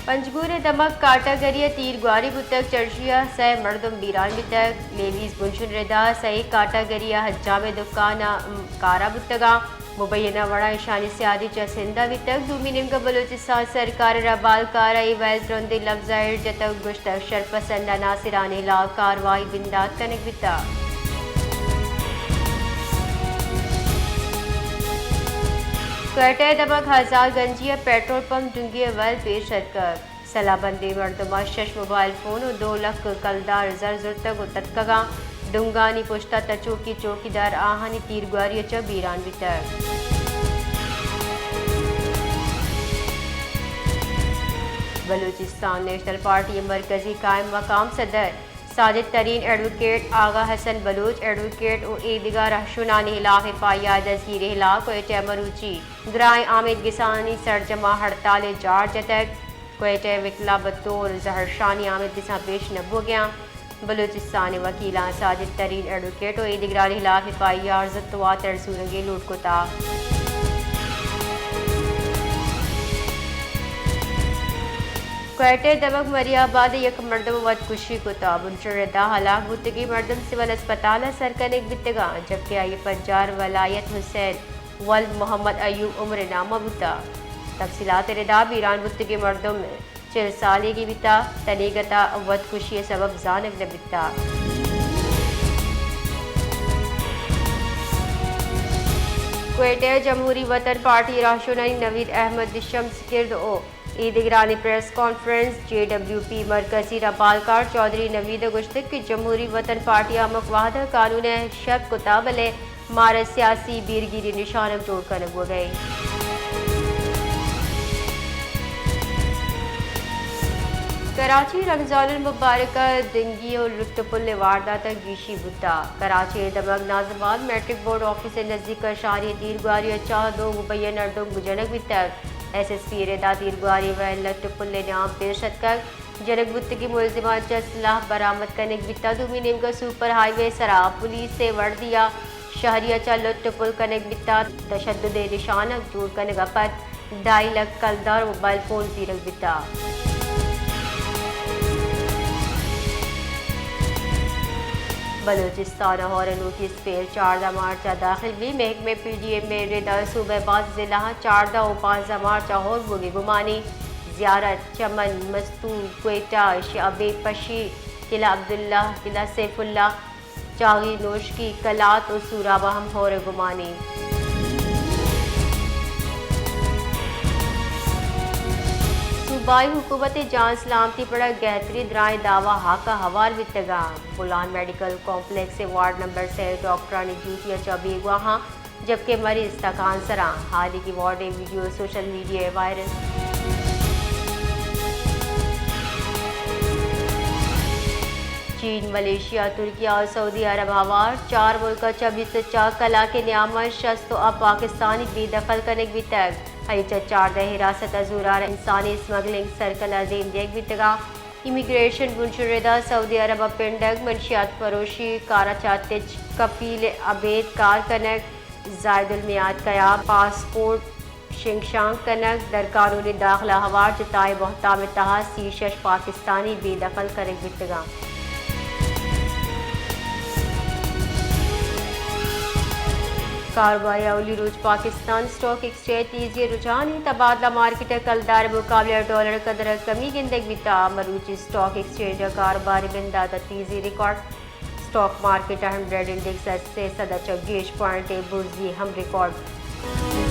पंजगुर दमक काटागरिया तीर ग्वारी बुतक चर्चिया सह मर्दम बीरान बुतक लेवीज बुनशुन रेदा सही काटागरिया हज्जाम दुकाना कारा बुतगा मुबैना वड़ा ईशानी सियादी चसिंदा वितक दूमी निमका बलूचिस्तान सरकार रबाल कारई वैल त्रंदी लफ्जाइर जतक गुश्तक शरपसंदा नासिरानी ला कार्रवाई बिंदात कनक विता क्वेटा दमक हजार गंजिया पेट्रोल पंप डूंगी वैल पेश कर सलाबंदी मरदमा शश मोबाइल फोन और 2 लाख कलदार जर तक उतरकगा डुंगानी पुश्ता तचोकी चौकीदार आहानी तीर ग्वारिया च बीरान वितर बलूचिस्तान नेशनल पार्टी मरकजी कायम मकाम सदर साजिद तरीन एडवोकेट आगा हसन बलूच एडवोकेट और ईदगा रहशुनानी हिलाफ पाया दजगीर हिलाफ कोयटे मरूची ग्राय आमिद गिसानी सरजमा हड़ताल जार जतक कोयटे विकला बतौर जहरशानी आमिद गिसा पेश न हो गया बलूचिस्तानी वकीला साजिद तरीन एडवोकेट और ईदगा हिलाफ पाया जतवा तरसूरंगे लूट कोता क्वेटे दमक मरियाबाद एक मर्दम वद खुशी कुता बुनशरदा हलाक बुतगी मर्दम सिविल अस्पताल सरकन एक बितगा जबकि आई पंजार वलायत हुसैन वल मोहम्मद अयूब उम्र नामा बुता तफसीलात रेदा बीरान बुतगी मर्दम 4 साल की बिता तनीगता वद खुशी सबब जानब न बिता क्वेटे जमहूरी वतन पार्टी राशुनाई नवीद अहमद शम्स किर्द ओ ईदगानी प्रेस कॉन्फ्रेंस JWP मरकजी रबालकार चौधरी नवीद गुश्तक की जमहूरी वतन पार्टी आमक वाहदा कानून शक कुताबले मार सियासी बीरगिरी निशानक जोड़ कर हो गए कराची रमजान मुबारक दंगी और लुटपुल वारदात गीशी बुता कराची दमक नाजबाद मैट्रिक बोर्ड ऑफिस से नजदीक शारी तीर ग्वारिया चाह 2 मुबैन अर्दम गुजनक बितक SSP रेदा तीर ग्वारी व लुटपुल नाम पेशत कर जनक बुत की मुलजिमा चसलाह बरामद करने बिता दूमी नेम का सुपर हाईवे सरा पुलिस से वर्द दिया शहरिया चा लुटपुल कनेक बिता तशद्दुद निशानक जोड़ करने गपत 2.5 लाख कलदार मोबाइल फोन तीरक बिता बलूचिस्तान और नोटिस पेर 14 मार्च दाखिल भी महकमे PDM में रेदा सूबेबाज जिला 14 और 5 मार्च और बुगी गुमानी जियारत चमन मस्तूर क्वेटा शाबे पशी किला अब्दुल्ला किला सैफुल्ला चागी नोश की कलात और सूरा बहम और गुमानी सूबाई हुकूमत जान सलामती पर गहतरी द्राय दावा हाका हवाल वितगा बुलान मेडिकल कॉम्प्लेक्स से वार्ड नंबर से डॉक्टरानी ड्यूटियाँ चबी वहाँ जबकि मरीज तकान सरा हाल की ward video social media viral चीन मलेशिया तुर्किया और सऊदी अरब हवार 4 मुल्क 24 कला के नियामत शस्त तो अब पाकिस्तानी बेदखल करने भी तक हई 4 हिरासत अजूरार इंसानी स्मगलिंग सर्कल अजीम देख बितगा इमिग्रेशन बुनशुरेदा सऊदी अरब पिंडक मंशियात फरोशी काराचातिज कफील अबेद कार कनक जायदुल मियाद कयाब पासपोर्ट शिंगशांग कनक दर कानूनी दाखिला हवार जताए बहताम तहा शीर्षश पाकिस्तानी बेदखल करक बितगा कारोबारी अवली रोज पाकिस्तान स्टॉक एक्सचेंज तेजी रुझानी तबादला मार्केट कलदार मुकाबले $, कदर कमी गिंदग बिता मरूची स्टॉक एक्सचेंज कारोबारी बिंदा तेजी रिकॉर्ड स्टॉक मार्केट 100 इंडेक्स से 24 पॉइंट बुर्जी हम रिकॉर्ड